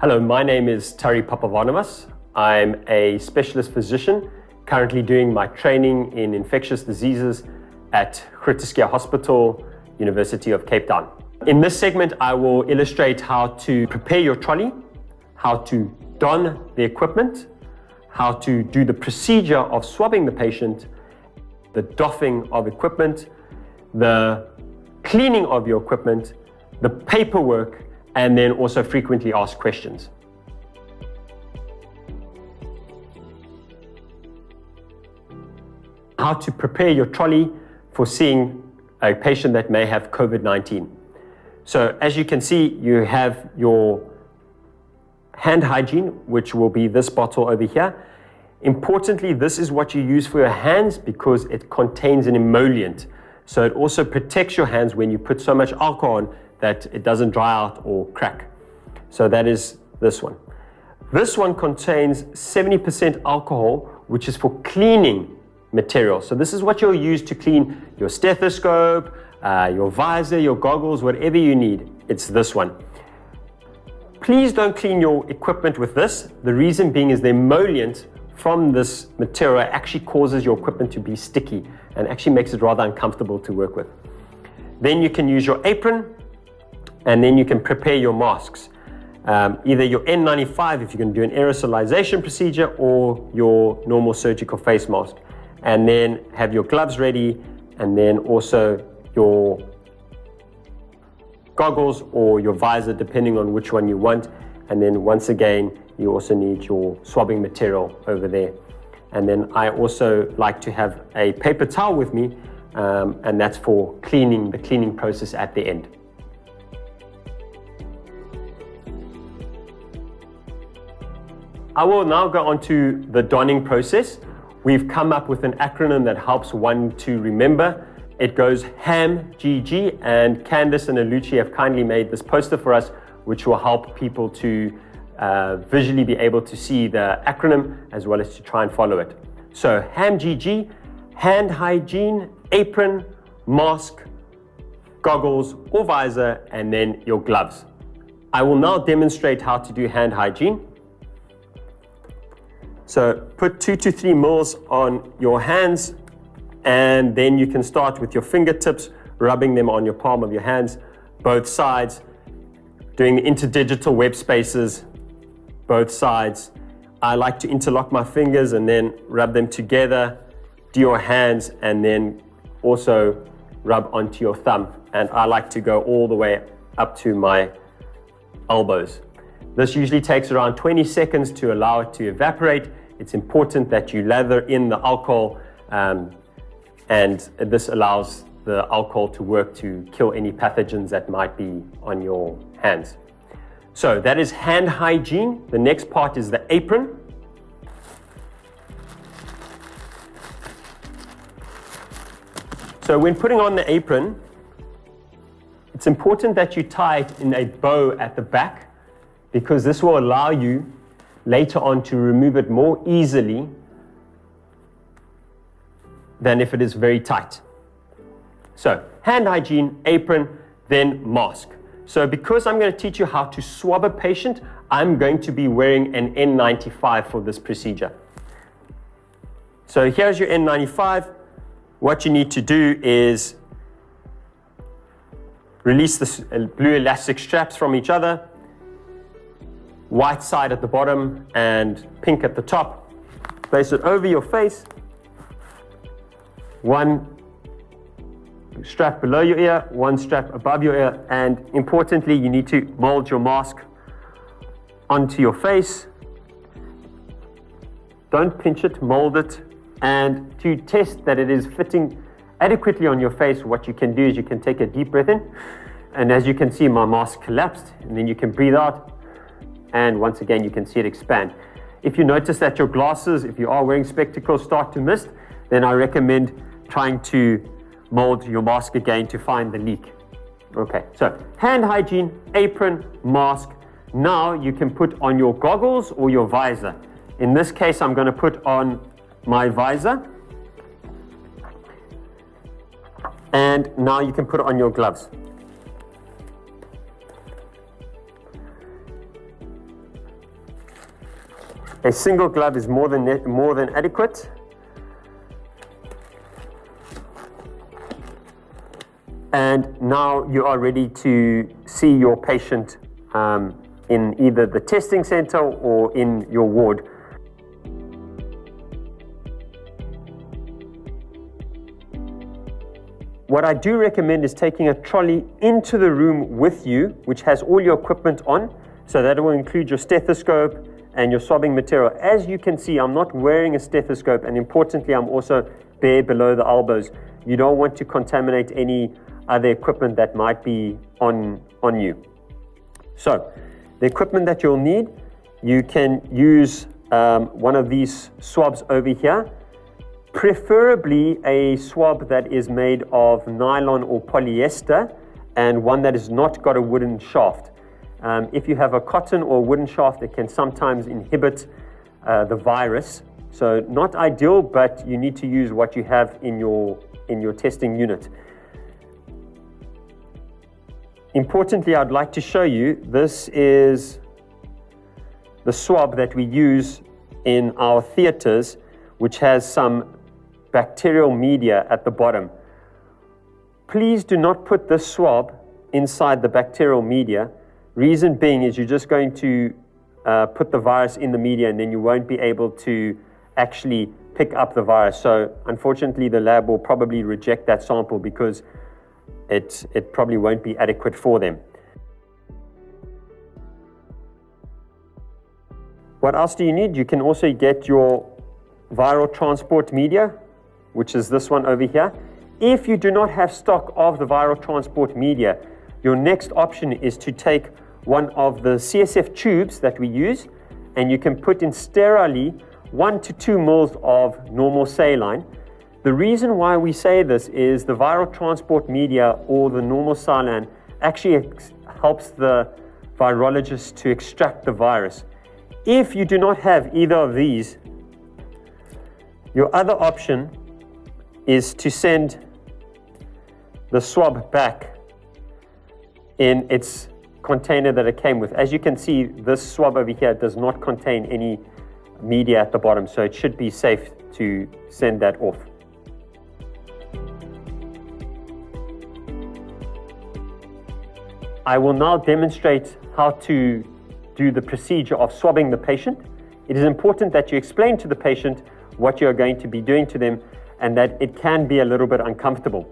Hello, my name is Tari Papivarnavas. I'm a specialist physician currently doing my training in infectious diseases at Groote Hospital, University of Cape Town. In this segment, I will illustrate how to prepare your trolley, how to don the equipment, how to do the procedure of swabbing the patient, the doffing of equipment, the cleaning of your equipment, the paperwork, and then also frequently asked questions. How to prepare your trolley for seeing a patient that may have COVID-19. So as you can see, you have your hand hygiene, which will be this bottle over here. Importantly, this is what you use for your hands because it contains an emollient. So it also protects your hands when you put so much alcohol on that it doesn't dry out or crack. So that is this one. This one contains 70% alcohol, which is for cleaning material. So this is what you'll use to clean your stethoscope, your visor, your goggles, whatever you need. It's this one. Please don't clean your equipment with this. The reason being is the emollient from this material actually causes your equipment to be sticky and actually makes it rather uncomfortable to work with. Then you can use your apron, and then you can prepare your masks. Either your N95 if you're going to do an aerosolization procedure, or your normal surgical face mask. And then have your gloves ready, and then also your goggles or your visor, depending on which one you want. And then once again, you also need your swabbing material over there. And then I also like to have a paper towel with me, and that's for cleaning, the cleaning process at the end. I will now go on to the donning process. We've come up with an acronym that helps one to remember. It goes HAM, GG, and Candice and Alucci have kindly made this poster for us, which will help people to visually be able to see the acronym as well as to try and follow it. So HAM, GG, hand hygiene, apron, mask, goggles or visor, and then your gloves. I will now demonstrate how to do hand hygiene. So put 2 to 3 mils on your hands, and then you can start with your fingertips, rubbing them on your palm of your hands, both sides, doing the interdigital web spaces, both sides. I like to interlock my fingers and then rub them together, do your hands, and then also rub onto your thumb. And I like to go all the way up to my elbows. This usually takes around 20 seconds to allow it to evaporate. It's important that you lather in the alcohol, and this allows the alcohol to work to kill any pathogens that might be on your hands. So that is hand hygiene. The next part is the apron. So when putting on the apron, it's important that you tie it in a bow at the back, because this will allow you later on to remove it more easily than if it is very tight. So hand hygiene, apron, then mask. So because I'm going to teach you how to swab a patient, I'm going to be wearing an N95 for this procedure. So here's your N95. What you need to do is release the blue elastic straps from each other, white side at the bottom and pink at the top. Place it over your face, one strap below your ear, one strap above your ear, and importantly, you need to mold your mask onto your face. Don't pinch it, mold it, and to test that it is fitting adequately on your face, what you can do is you can take a deep breath in, and as you can see, my mask collapsed, and then you can breathe out. And once again, you can see it expand. If you notice that your glasses, if you are wearing spectacles, start to mist, then I recommend trying to mold your mask again to find the leak. Okay, so hand hygiene, apron, mask. Now you can put on your goggles or your visor. In this case, I'm going to put on my visor. And now you can put on your gloves. A single glove is more than adequate. And now you are ready to see your patient in either the testing center or in your ward. What I do recommend is taking a trolley into the room with you, which has all your equipment on. So that will include your stethoscope and your swabbing material. As you can see, I'm not wearing a stethoscope, and importantly, I'm also bare below the elbows. You don't want to contaminate any other equipment that might be on you. So the equipment that you'll need, you can use one of these swabs over here, preferably a swab that is made of nylon or polyester, and one that has not got a wooden shaft. If you have a cotton or wooden shaft, it can sometimes inhibit the virus. So not ideal, but you need to use what you have in your testing unit. Importantly, I'd like to show you, this is the swab that we use in our theaters, which has some bacterial media at the bottom. Please do not put this swab inside the bacterial media. Reason being is you're just going to put the virus in the media, and then you won't be able to actually pick up the virus. So unfortunately, the lab will probably reject that sample because it probably won't be adequate for them. What else do you need? You can also get your viral transport media, which is this one over here. If you do not have stock of the viral transport media, your next option is to take one of the CSF tubes that we use, and you can put in sterilely 1 to 2 mils of normal saline. The reason why we say this is the viral transport media or the normal saline actually helps the virologist to extract the virus. If you do not have either of these, your other option is to send the swab back in its container that it came with. As you can see, this swab over here does not contain any media at the bottom, so it should be safe to send that off. I will now demonstrate how to do the procedure of swabbing the patient. It is important that you explain to the patient what you are going to be doing to them, and that it can be a little bit uncomfortable.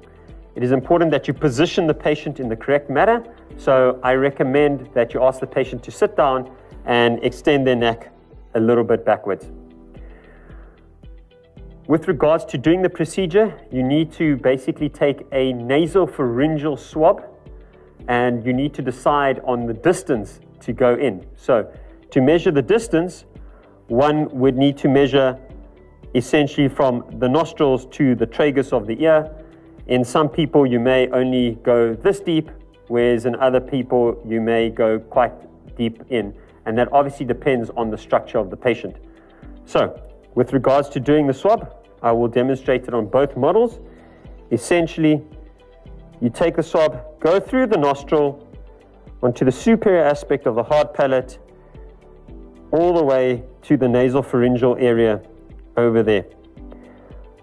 It is important that you position the patient in the correct manner. So I recommend that you ask the patient to sit down and extend their neck a little bit backwards. With regards to doing the procedure, you need to basically take a nasopharyngeal swab, and you need to decide on the distance to go in. So to measure the distance, one would need to measure essentially from the nostrils to the tragus of the ear. In some people, you may only go this deep, whereas in other people, you may go quite deep in. And that obviously depends on the structure of the patient. So with regards to doing the swab, I will demonstrate it on both models. Essentially, you take the swab, go through the nostril, onto the superior aspect of the hard palate, all the way to the nasopharyngeal area over there.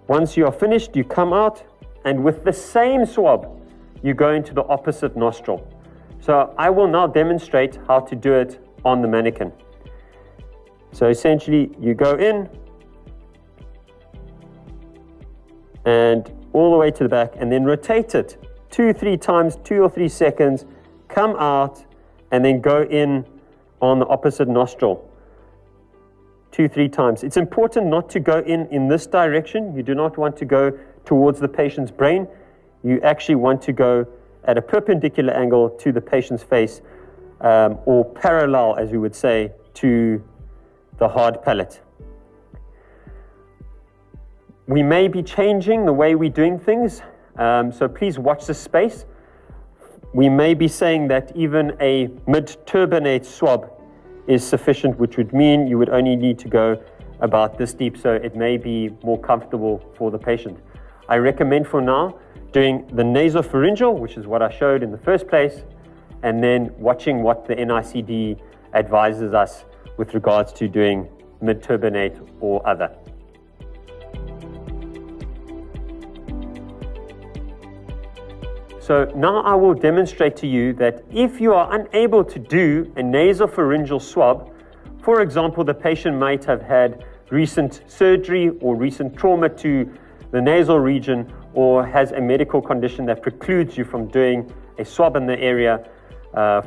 Once you are finished, you come out, and with the same swab, you go into the opposite nostril. So I will now demonstrate how to do it on the mannequin. So essentially, you go in and all the way to the back, and then rotate it 2-3 times, 2 or 3 seconds, come out, and then go in on the opposite nostril 2-3 times. It's important not to go in this direction. You do not want to go towards the patient's brain. You actually want to go at a perpendicular angle to the patient's face, or parallel, as we would say, to the hard palate. We may be changing the way we're doing things, so please watch this space. We may be saying that even a mid-turbinate swab is sufficient, which would mean you would only need to go about this deep, so it may be more comfortable for the patient. I recommend for now doing the nasopharyngeal, which is what I showed in the first place, and then watching what the NICD advises us with regards to doing mid-turbinate or other. So now I will demonstrate to you that if you are unable to do a nasopharyngeal swab, for example, the patient might have had recent surgery or recent trauma to the nasal region, or has a medical condition that precludes you from doing a swab in the area.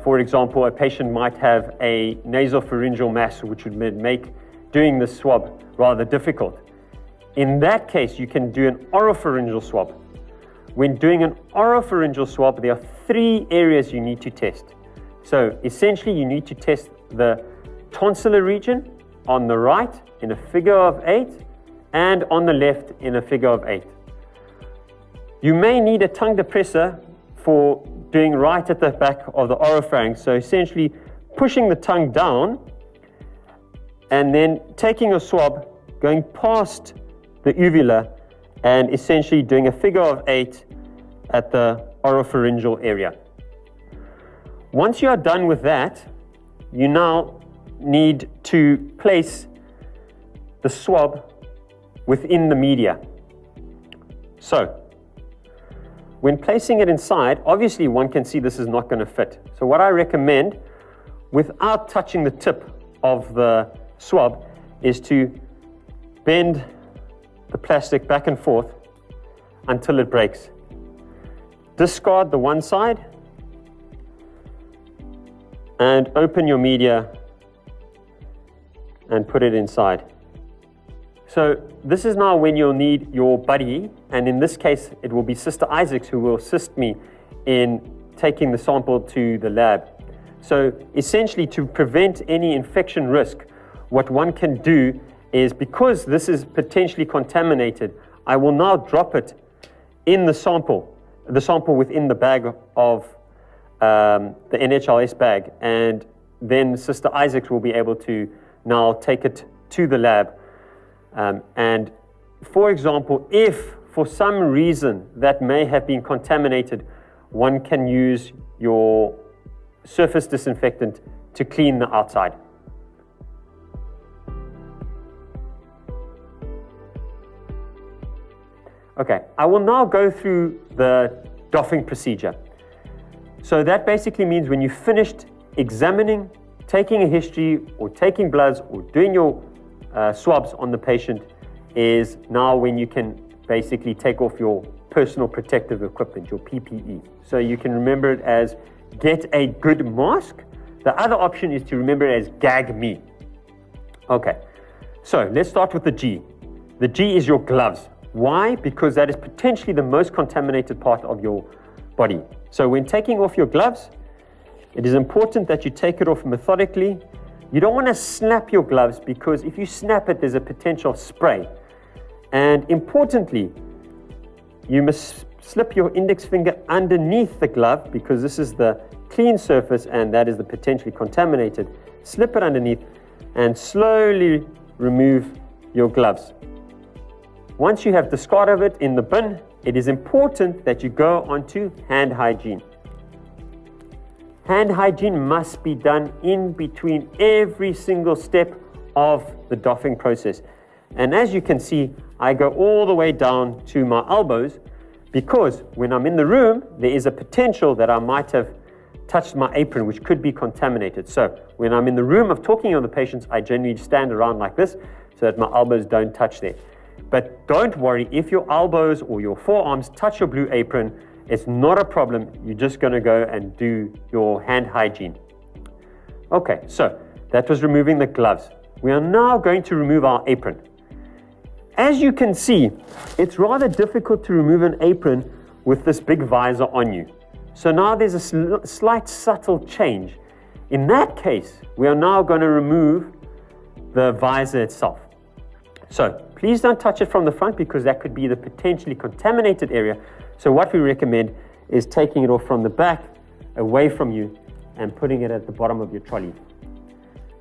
For example, a patient might have a nasopharyngeal mass, which would make doing the swab rather difficult. In that case, you can do an oropharyngeal swab. When doing an oropharyngeal swab, there are 3 areas you need to test. So essentially, you need to test the tonsillar region on the right in a figure of 8 and on the left in a figure of 8. You may need a tongue depressor for doing right at the back of the oropharynx. So essentially pushing the tongue down and then taking a swab, going past the uvula and essentially doing a figure of 8 at the oropharyngeal area. Once you are done with that, you now need to place the swab within the media. So, when placing it inside, obviously one can see this is not going to fit. So what I recommend, without touching the tip of the swab, is to bend the plastic back and forth until it breaks. Discard the one side and open your media and put it inside. So this is now when you'll need your buddy, and in this case it will be Sister Isaacs who will assist me in taking the sample to the lab. So essentially, to prevent any infection risk, what one can do is, because this is potentially contaminated, I will now drop it in the sample within the bag of the NHLS bag, and then Sister Isaacs will be able to now take it to the lab. And for example, if for some reason that may have been contaminated, one can use your surface disinfectant to clean the outside. Okay, I will now go through the doffing procedure. So that basically means when you finished examining, taking a history, or taking bloods, or doing your swabs on the patient, is now when you can basically take off your personal protective equipment, your PPE. So you can remember it as get a good mask. The other option is to remember it as gag me. Okay, so let's start with the G. The G is your gloves. Why? Because that is potentially the most contaminated part of your body. So when taking off your gloves, it is important that you take it off methodically. You don't want to snap your gloves, because if you snap it, there's a potential spray. And importantly, you must slip your index finger underneath the glove, because this is the clean surface and that is the potentially contaminated. Slip it underneath and slowly remove your gloves. Once you have discarded it in the bin, it is important that you go on to hand hygiene. Hand hygiene must be done in between every single step of the doffing process. And as you can see, I go all the way down to my elbows, because when I'm in the room, there is a potential that I might have touched my apron, which could be contaminated. So when I'm in the room of talking on the patients, I generally stand around like this so that my elbows don't touch there. But don't worry, if your elbows or your forearms touch your blue apron, it's not a problem. You're just going to go and do your hand hygiene. Okay, so that was removing the gloves. We are now going to remove our apron. As you can see, it's rather difficult to remove an apron with this big visor on you. So now there's a slight subtle change. In that case, we are now going to remove the visor itself. So please don't touch it from the front, because that could be the potentially contaminated area. So what we recommend is taking it off from the back, away from you, and putting it at the bottom of your trolley.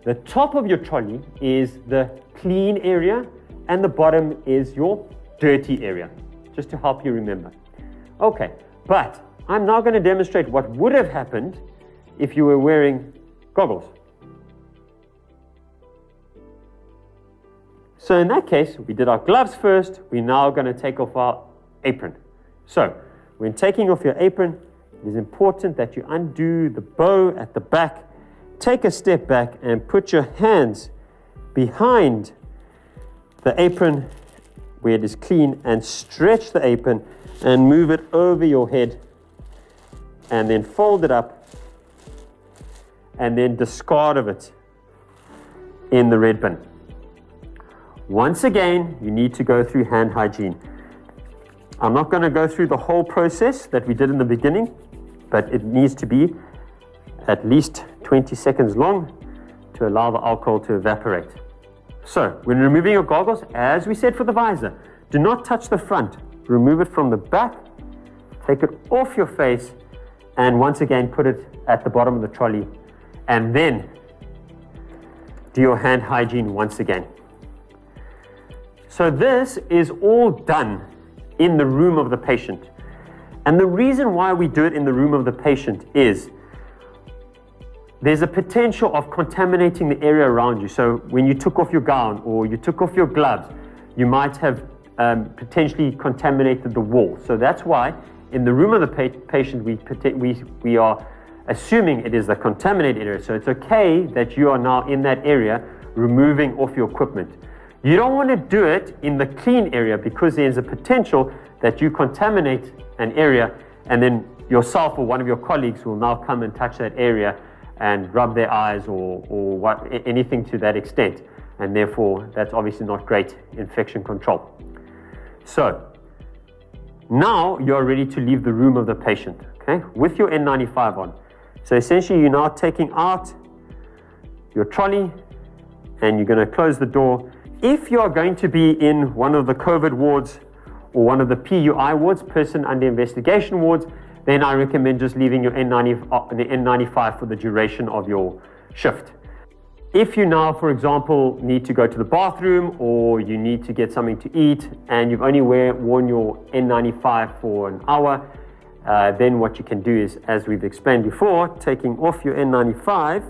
The top of your trolley is the clean area, and the bottom is your dirty area, just to help you remember. Okay, but I'm now going to demonstrate what would have happened if you were wearing goggles. So in that case, we did our gloves first. We're now going to take off our apron. So when taking off your apron, it is important that you undo the bow at the back, take a step back and put your hands behind the apron where it is clean and stretch the apron and move it over your head and then fold it up and then discard of it in the red bin. Once again, you need to go through hand hygiene. I'm not going to go through the whole process that we did in the beginning, but it needs to be at least 20 seconds long to allow the alcohol to evaporate. So, when removing your goggles, as we said for the visor, do not touch the front. Remove it from the back, take it off your face, and once again put it at the bottom of the trolley, and then do your hand hygiene once again. So this is all done in the room of the patient. And the reason why we do it in the room of the patient is there's a potential of contaminating the area around you. So when you took off your gown or you took off your gloves, you might have potentially contaminated the wall. So that's why in the room of the patient, we are assuming it is a contaminated area. So it's okay that you are now in that area removing off your equipment. You don't want to do it in the clean area because there's a potential that you contaminate an area and then yourself or one of your colleagues will now come and touch that area and rub their eyes or anything to that extent. And therefore, that's obviously not great infection control. So, now you're ready to leave the room of the patient, okay, with your N95 on. So essentially, you're now taking out your trolley and you're going to close the door. If you are going to be in one of the COVID wards or one of the PUI wards, person under investigation wards, then I recommend just leaving your N95 for the duration of your shift. If you now, for example, need to go to the bathroom or you need to get something to eat and you've only worn your N95 for an hour, then what you can do is, as we've explained before, taking off your N95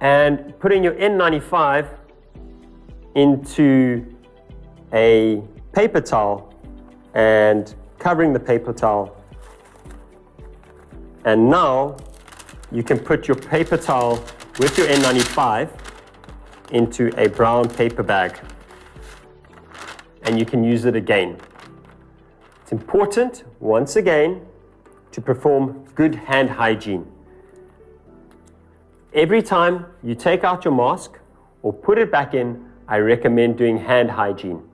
and putting your N95 into a paper towel and covering the paper towel. And now you can put your paper towel with your N95 into a brown paper bag and you can use it again. It's important, once again, to perform good hand hygiene. Every time you take out your mask or put it back in, I recommend doing hand hygiene.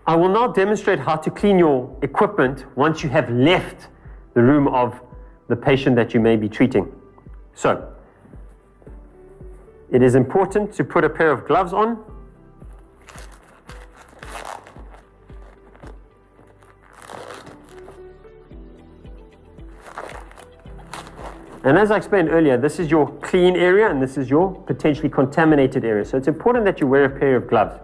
I will now demonstrate how to clean your equipment once you have left the room of the patient that you may be treating. So, it is important to put a pair of gloves on. And as I explained earlier, this is your clean area and this is your potentially contaminated area. So it's important that you wear a pair of gloves.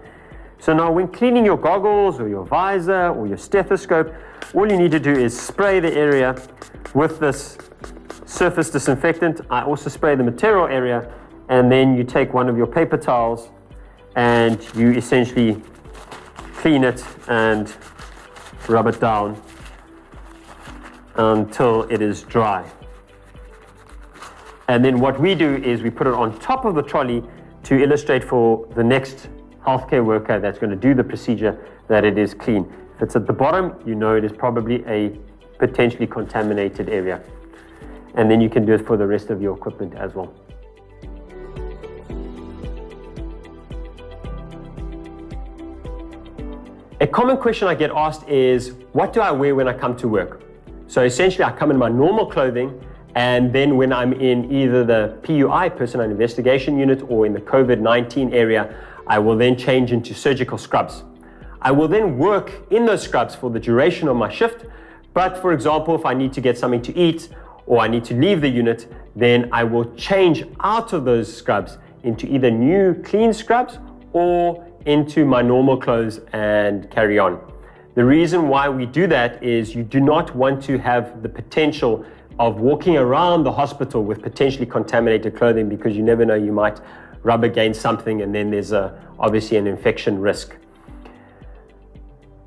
So now when cleaning your goggles or your visor or your stethoscope, all you need to do is spray the area with this surface disinfectant. I also spray the material area, and then you take one of your paper towels and you essentially clean it and rub it down until it is dry. And then what we do is we put it on top of the trolley to illustrate for the next healthcare worker that's going to do the procedure that it is clean. If it's at the bottom, you know it is probably a potentially contaminated area. And then you can do it for the rest of your equipment as well. A common question I get asked is, what do I wear when I come to work? So essentially I come in my normal clothing, and then when I'm in either the PUI, person under investigation unit, or in the COVID-19 area, I will then change into surgical scrubs. I will then work in those scrubs for the duration of my shift. But for example, if I need to get something to eat or I need to leave the unit, then I will change out of those scrubs into either new clean scrubs or into my normal clothes and carry on. The reason why we do that is you do not want to have the potential of walking around the hospital with potentially contaminated clothing, because you never know, you might rub against something, and then there's obviously an infection risk.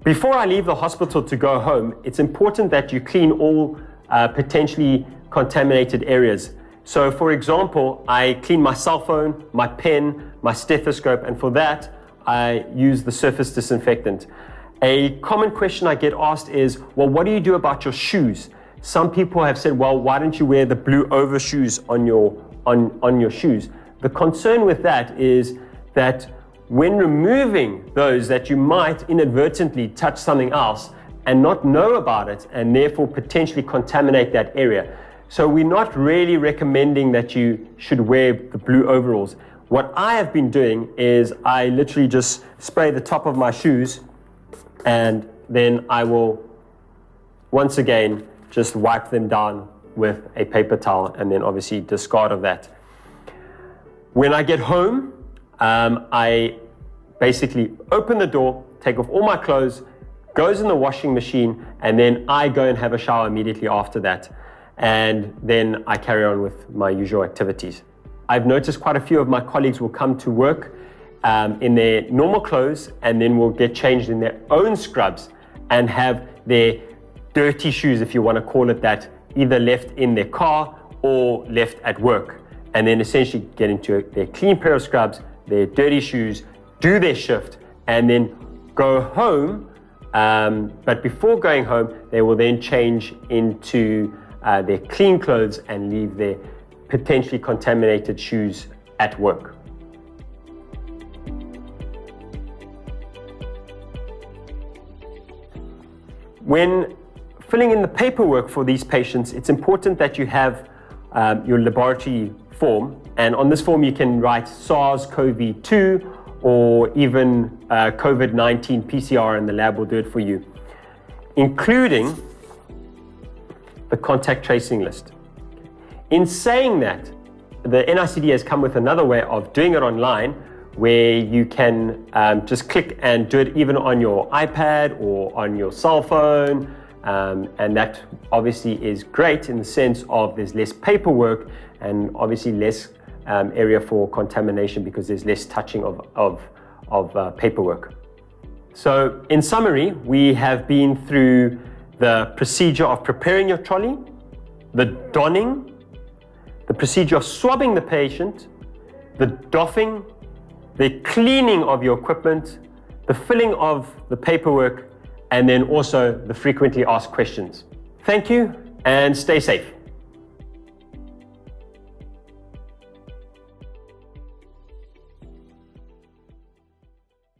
Before I leave the hospital to go home, it's important that you clean all potentially contaminated areas. So for example, I clean my cell phone, my pen, my stethoscope, and for that, I use the surface disinfectant. A common question I get asked is, well, what do you do about your shoes? Some people have said, well, why don't you wear the blue overshoes on your shoes? The concern with that is that when removing those, that you might inadvertently touch something else and not know about it, and therefore potentially contaminate that area. So we're not really recommending that you should wear the blue overalls. What I have been doing is I literally just spray the top of my shoes, and then I will once again just wipe them down with a paper towel, and then obviously discard of that. When I get home, I basically open the door, take off all my clothes, goes in the washing machine, and then I go and have a shower immediately after that. And then I carry on with my usual activities. I've noticed quite a few of my colleagues will come to work in their normal clothes, and then will get changed in their own scrubs and have their dirty shoes, if you want to call it that, either left in their car or left at work. And then essentially get into their clean pair of scrubs, their dirty shoes, do their shift, and then go home. But before going home, they will then change into their clean clothes and leave their potentially contaminated shoes at work. When filling in the paperwork for these patients, it's important that you have your laboratory form, and on this form you can write SARS-CoV-2 or even COVID-19 PCR, and the lab will do it for you, including the contact tracing list. In saying that, the NICD has come with another way of doing it online, where you can just click and do it even on your iPad or on your cell phone, and that obviously is great in the sense of there's less paperwork and obviously less area for contamination because there's less touching of paperwork. So in summary, we have been through the procedure of preparing your trolley, the donning, the procedure of swabbing the patient, the doffing, the cleaning of your equipment, the filling of the paperwork, and then also the frequently asked questions. Thank you and stay safe.